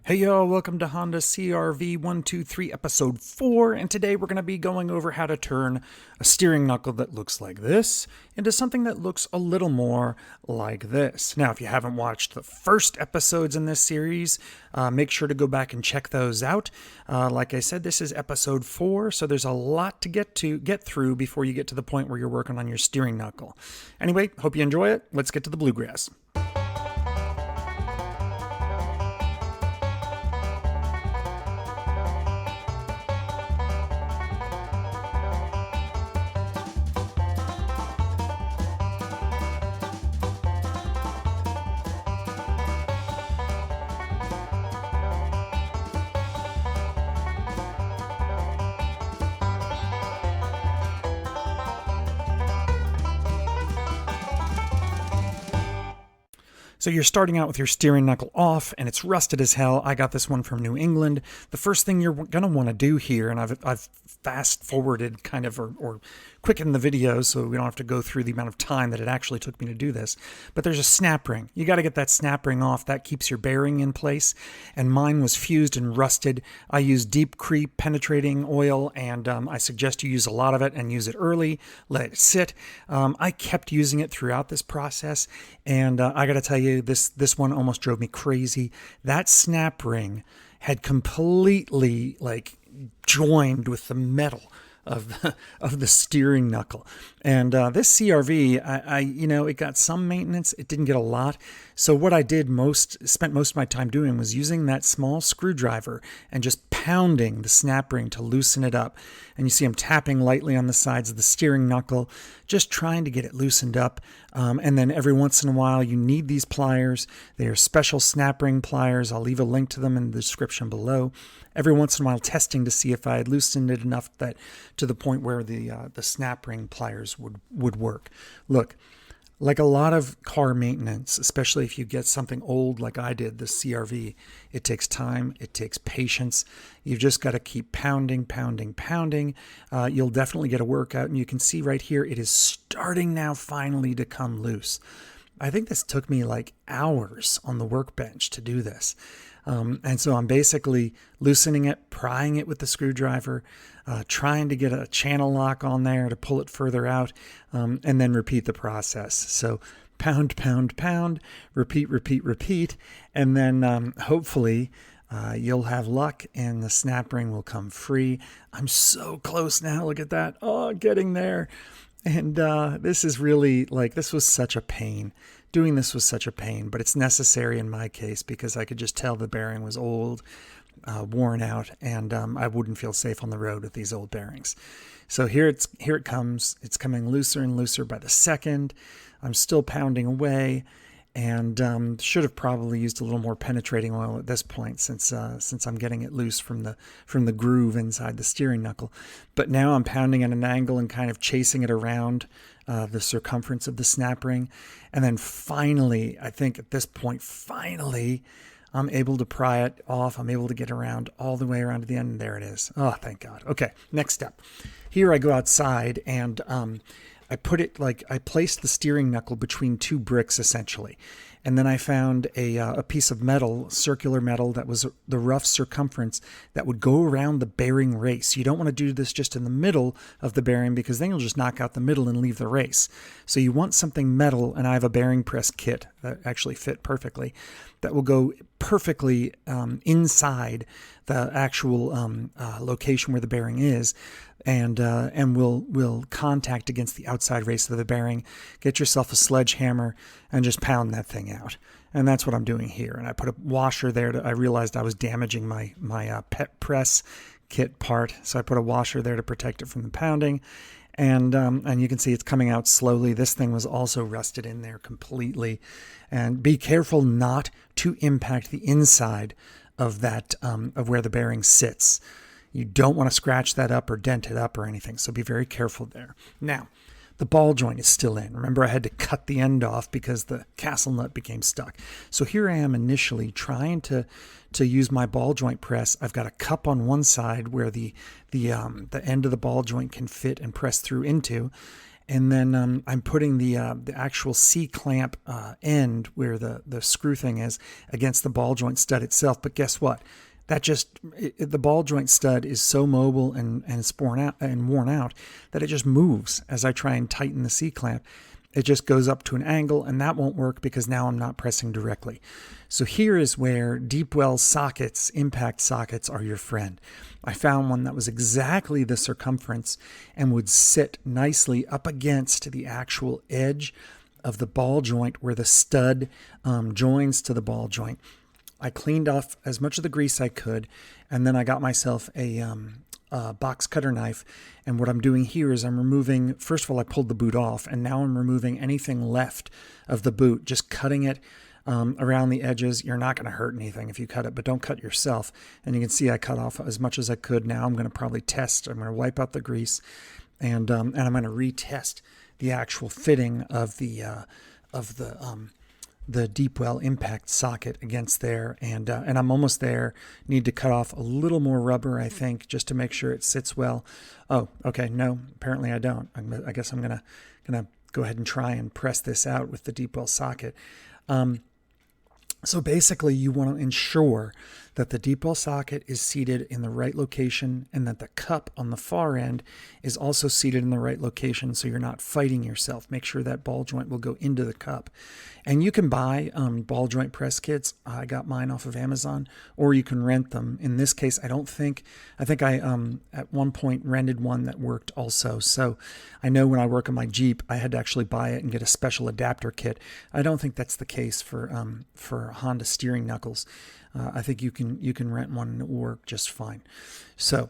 Hey y'all, welcome to Honda CRV 123 episode 4, and today we're going to be going over how to turn a steering knuckle that looks like this into something that looks a little more like this. Now, if you haven't watched the first episodes in this series, make sure to go back and check those out. Like I said, this is episode 4, so there's a lot to get through before you get to the point where you're working on your steering knuckle. Anyway, hope you enjoy it. Let's get to the bluegrass. So you're starting out with your steering knuckle off, and it's rusted as hell. I got this one from New England. The first thing you're going to want to do here, and I've fast-forwarded kind of, or quickened the video so we don't have to go through the amount of time that it actually took me to do this. But there's a snap ring. You got to get that snap ring off. That keeps your bearing in place, and mine was fused and rusted. I use deep creep penetrating oil, and I suggest you use a lot of it and use it early. Let it sit. I kept using it throughout this process, and I got to tell you, this one almost drove me crazy. That snap ring had completely joined with the metal of the steering knuckle. And this CRV, it got some maintenance. It didn't get a lot. So what I did spent most of my time doing was using that small screwdriver and just pounding the snap ring to loosen it up. And you see I'm tapping lightly on the sides of the steering knuckle, just trying to get it loosened up. And then every once in a while, you need these pliers. They are special snap ring pliers. I'll leave a link to them in the description below. Every once in a while, testing to see if I had loosened it enough that to the point where the snap ring pliers would work. Look, like a lot of car maintenance, especially if you get something old like I did, the CRV, it takes time, it takes patience. You've just got to keep pounding. You'll definitely get a workout, and you can see right here, it is starting now finally to come loose. I think this took me like hours on the workbench to do this. And so I'm basically loosening it, prying it with the screwdriver, trying to get a channel lock on there to pull it further out, and then repeat the process. So pound, repeat, and then hopefully you'll have luck and the snap ring will come free. I'm so close now. Look at that. Oh, getting there. And this is really, this was such a pain. Doing this was such a pain, but it's necessary in my case because I could just tell the bearing was old, worn out, and I wouldn't feel safe on the road with these old bearings. So here it comes. It's coming looser and looser by the second. I'm still pounding away, and should have probably used a little more penetrating oil at this point since I'm getting it loose from the groove inside the steering knuckle. But now I'm pounding at an angle and kind of chasing it around the circumference of the snap ring. And then finally, I think at this point, I'm able to pry it off. I'm able to get around all the way around to the end, and there it is. Oh, thank God. Okay, next step. Here I go outside, and I placed the steering knuckle between two bricks, essentially. And then I found a piece of metal, circular metal, that was the rough circumference that would go around the bearing race. You don't want to do this just in the middle of the bearing because then you'll just knock out the middle and leave the race. So you want something metal, and I have a bearing press kit that actually fit perfectly, that will go perfectly inside the actual location where the bearing is, and will contact against the outside race of the bearing. Get yourself a sledgehammer and just pound that thing out. And that's what I'm doing here. And I put a washer there. I realized I was damaging my pet press kit part, so I put a washer there to protect it from the pounding. And you can see it's coming out slowly. This thing was also rusted in there completely. And be careful not to impact the inside of that of where the bearing sits. You don't want to scratch that up or dent it up or anything, so be very careful there. Now, the ball joint is still in. Remember, I had to cut the end off because the castle nut became stuck. So here I am initially trying to use my ball joint press. I've got a cup on one side where the end of the ball joint can fit and press through into, And then I'm putting the actual C-clamp end where the screw thing is against the ball joint stud itself. But guess what? The ball joint stud is so mobile and it's worn out that it just moves as I try and tighten the C-clamp. It just goes up to an angle, and that won't work because now I'm not pressing directly. So here is where deep well sockets, impact sockets, are your friend. I found one that was exactly the circumference and would sit nicely up against the actual edge of the ball joint where the stud joins to the ball joint. I cleaned off as much of the grease I could, and then I got myself a box cutter knife. And what I'm doing here is I'm removing, first of all, I pulled the boot off, and now I'm removing anything left of the boot, just cutting it around the edges. You're not going to hurt anything if you cut it, but don't cut yourself. And you can see I cut off as much as I could. Now I'm going to probably test. I'm going to wipe out the grease, and I'm going to retest the actual fitting of the deep well impact socket against there, and I'm almost there. Need to cut off a little more rubber, I think, just to make sure it sits well. Oh, okay, no, apparently I don't. I guess I'm gonna go ahead and try and press this out with the deep well socket. So basically, you want to ensure that the deep well socket is seated in the right location and that the cup on the far end is also seated in the right location so you're not fighting yourself. Make sure that ball joint will go into the cup. And you can buy ball joint press kits. I got mine off of Amazon, or you can rent them. In this case, I think I at one point rented one that worked also. So I know when I work on my Jeep, I had to actually buy it and get a special adapter kit. I don't think that's the case for Honda steering knuckles. I think you can rent one and it will work just fine. So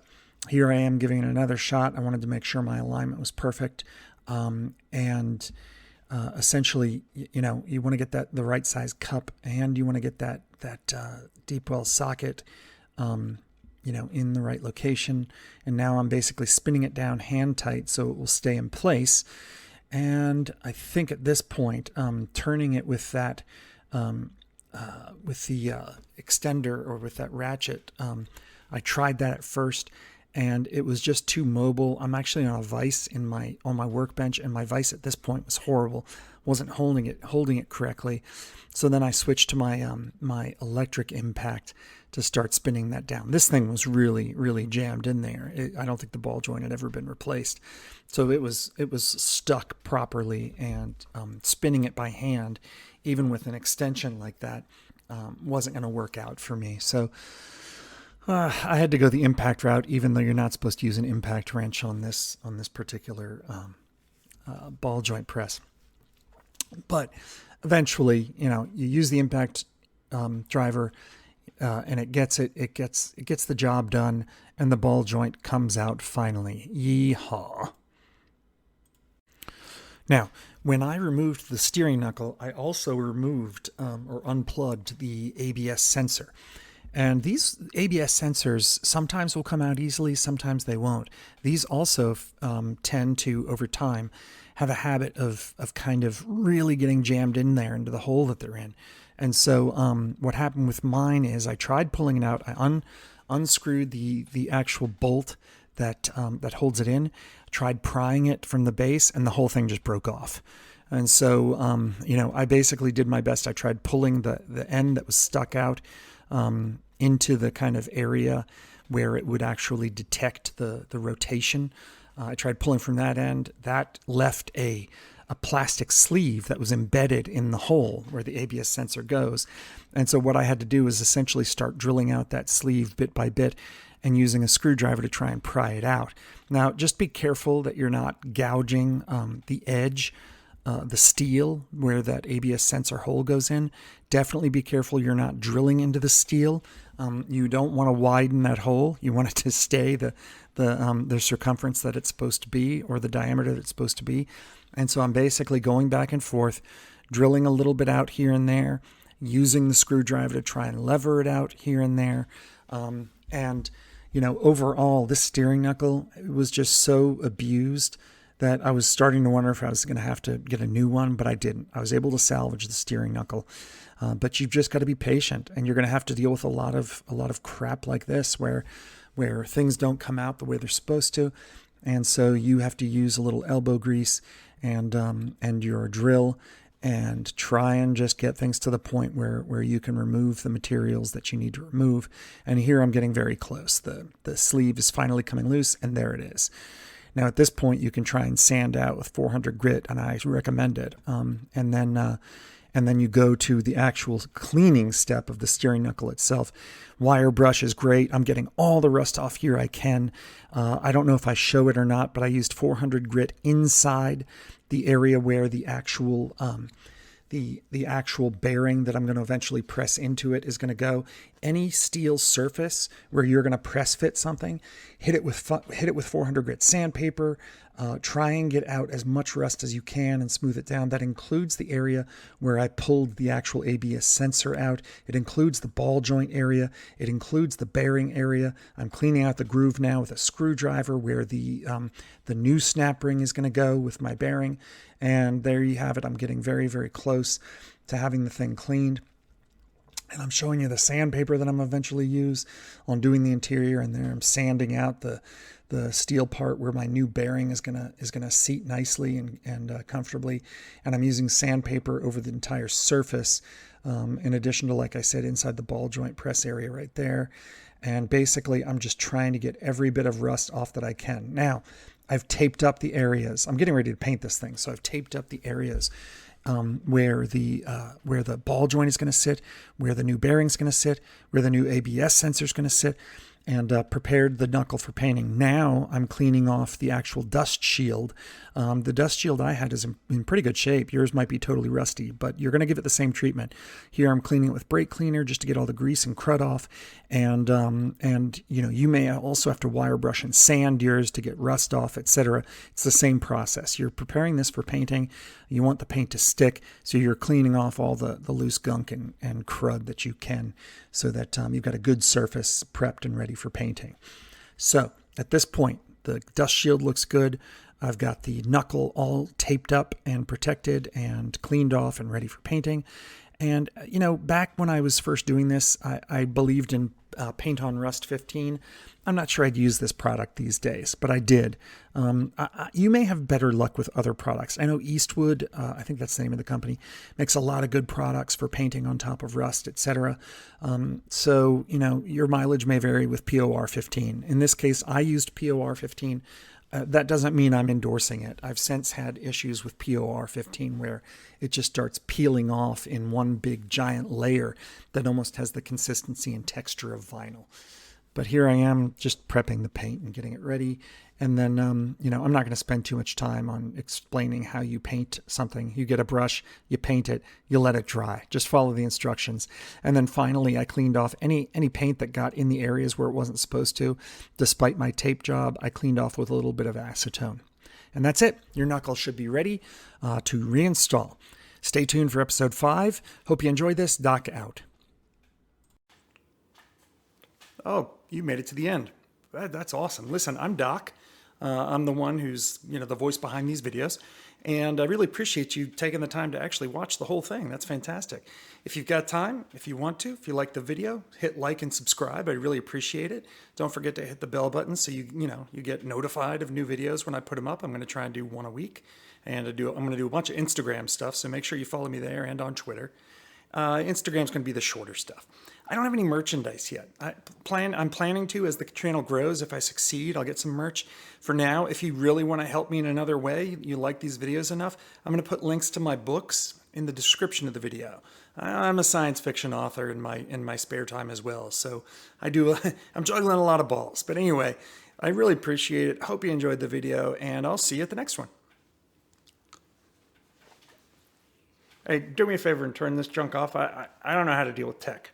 here I am giving it another shot. I wanted to make sure my alignment was perfect. Essentially, you want to get the right size cup, and you want to get that deep well socket, in the right location. And now I'm basically spinning it down hand tight so it will stay in place. And I think at this point, turning it with that, with the extender or with that ratchet, I tried that at first, and it was just too mobile. I'm actually on a vise on my workbench, and my vise at this point was horrible. Wasn't holding it correctly. So then I switched to my electric impact to start spinning that down. This thing was really, really jammed in there. I don't think the ball joint had ever been replaced. So it was stuck properly, and spinning it by hand, even with an extension like that, wasn't going to work out for me. So I had to go the impact route, even though you're not supposed to use an impact wrench on this particular ball joint press. But eventually, you use the impact driver, and it gets the job done, and the ball joint comes out finally. Yeehaw! Now, when I removed the steering knuckle, I also removed or unplugged the ABS sensor. And these ABS sensors sometimes will come out easily, sometimes they won't. These also tend to, over time, have a habit of kind of really getting jammed in there into the hole that they're in. And so what happened with mine is I tried pulling it out. I unscrewed the actual bolt that holds it in, tried prying it from the base, and the whole thing just broke off. And so, I basically did my best. I tried pulling the end that was stuck out into the kind of area where it would actually detect the rotation. I tried pulling from that end. That left a plastic sleeve that was embedded in the hole where the ABS sensor goes. And so what I had to do was essentially start drilling out that sleeve bit by bit and using a screwdriver to try and pry it out. Now, just be careful that you're not gouging the edge, the steel where that ABS sensor hole goes in. Definitely be careful you're not drilling into the steel. You don't want to widen that hole. You want it to stay the circumference that it's supposed to be, or the diameter that it's supposed to be. And so I'm basically going back and forth, drilling a little bit out here and there, using the screwdriver to try and lever it out here and there. Overall, this steering knuckle was just so abused that I was starting to wonder if I was going to have to get a new one, but I didn't. I was able to salvage the steering knuckle. But you've just got to be patient, and you're going to have to deal with a lot of crap like this where things don't come out the way they're supposed to. And so you have to use a little elbow grease and your drill and try and just get things to the point where you can remove the materials that you need to remove. And here I'm getting very close. The sleeve is finally coming loose, and there it is. Now at this point you can try and sand out with 400 grit, and I recommend it. And then you go to the actual cleaning step of the steering knuckle itself. Wire brush is great. I'm getting all the rust off here I can. I don't know if I show it or not, but I used 400 grit inside the area where the actual the actual bearing that I'm going to eventually press into it is going to go. Any steel surface where you're going to press fit something, hit it with 400 grit sandpaper. Try and get out as much rust as you can and smooth it down. That includes the area where I pulled the actual ABS sensor out. It includes the ball joint area. It includes the bearing area. I'm cleaning out the groove now with a screwdriver where the new snap ring is going to go with my bearing. And there you have it. I'm getting very, very close to having the thing cleaned. And I'm showing you the sandpaper that I'm eventually use on doing the interior. And there I'm sanding out the steel part where my new bearing is gonna seat nicely and comfortably. And I'm using sandpaper over the entire surface, in addition to, like I said, inside the ball joint press area right there. And basically, I'm just trying to get every bit of rust off that I can. Now, I've taped up the areas. I'm getting ready to paint this thing, so I've taped up the areas where the ball joint is going to sit, where the new bearing is going to sit, where the new ABS sensor is going to sit, and prepared the knuckle for painting. Now I'm cleaning off the actual dust shield. The dust shield I had is in pretty good shape. Yours might be totally rusty, but you're going to give it the same treatment. Here I'm cleaning it with brake cleaner just to get all the grease and crud off. And you may also have to wire brush and sand yours to get rust off, etc. It's the same process. You're preparing this for painting. You want the paint to stick, so you're cleaning off all the loose gunk and crud that you can, so that you've got a good surface prepped and ready for painting. So at this point, the dust shield looks good. I've got the knuckle all taped up and protected and cleaned off and ready for painting. And, back when I was first doing this, I believed in Paint on Rust 15. I'm not sure I'd use this product these days, but I did. You may have better luck with other products. I know Eastwood, I think that's the name of the company, makes a lot of good products for painting on top of rust, etc. So, your mileage may vary with POR 15. In this case, I used POR 15. That doesn't mean I'm endorsing it. I've since had issues with POR 15 where it just starts peeling off in one big giant layer that almost has the consistency and texture of vinyl. But here I am just prepping the paint and getting it ready. And then, I'm not going to spend too much time on explaining how you paint something. You get a brush, you paint it, you let it dry. Just follow the instructions. And then finally, I cleaned off any paint that got in the areas where it wasn't supposed to. Despite my tape job, I cleaned off with a little bit of acetone. And that's it. Your knuckle should be ready to reinstall. Stay tuned for episode 5. Hope you enjoyed this. Doc out. Oh, you made it to the end. That's awesome. Listen, I'm Doc. I'm the one who's, the voice behind these videos. And I really appreciate you taking the time to actually watch the whole thing. That's fantastic. If you've got time, if you want to, if you like the video, hit like and subscribe. I really appreciate it. Don't forget to hit the bell button so you get notified of new videos when I put them up. I'm going to try and do one a week. And I'm going to do a bunch of Instagram stuff, so make sure you follow me there and on Twitter. Instagram's going to be the shorter stuff. I don't have any merchandise yet. I'm planning to as the channel grows. If I succeed, I'll get some merch. For now, if you really want to help me in another way, you like these videos enough, I'm going to put links to my books in the description of the video. I'm a science fiction author in my spare time as well, so I'm juggling a lot of balls. But anyway, I really appreciate it. Hope you enjoyed the video, and I'll see you at the next one. Hey, do me a favor and turn this junk off. I don't know how to deal with tech.